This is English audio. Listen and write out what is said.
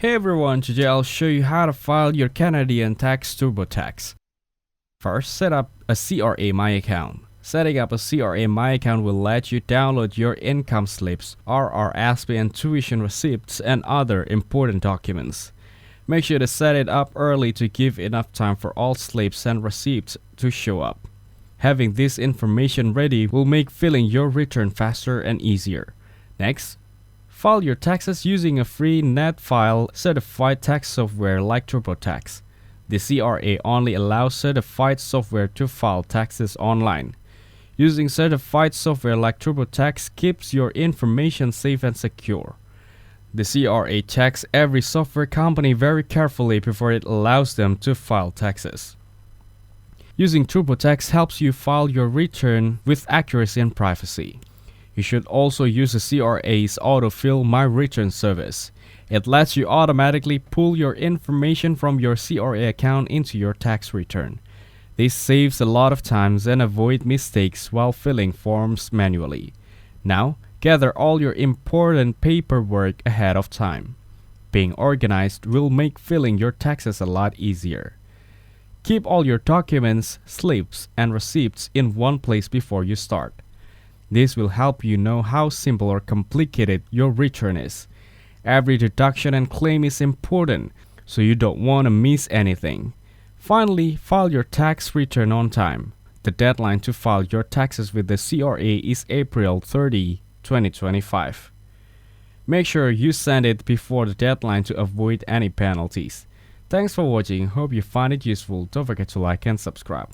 Hey everyone, today I'll show you how to file your Canadian tax TurboTax. First, set up a CRA My Account. Setting up a CRA My Account will let you download your income slips, RRSP and tuition receipts, and other important documents. Make sure to set it up early to give enough time for all slips and receipts to show up. Having this information ready will make filing your return faster and easier. Next, file your taxes using a free net file certified tax software like TurboTax. The CRA only allows certified software to file taxes online. Using certified software like TurboTax keeps your information safe and secure. The CRA checks every software company very carefully before it allows them to file taxes. Using TurboTax helps you file your return with accuracy and privacy. You should also use the CRA's autofill My Return service. It lets you automatically pull your information from your CRA account into your tax return. This saves a lot of time and avoid mistakes while filling forms manually. Now, gather all your important paperwork ahead of time. Being organized will make filling your taxes a lot easier. Keep all your documents, slips, and receipts in one place before you start. This will help you know how simple or complicated your return is. Every deduction and claim is important, so you don't want to miss anything. Finally, file your tax return on time. The deadline to file your taxes with the CRA is April 30, 2025. Make sure you send it before the deadline to avoid any penalties. Thanks for watching. Hope you find it useful. Don't forget to like and subscribe.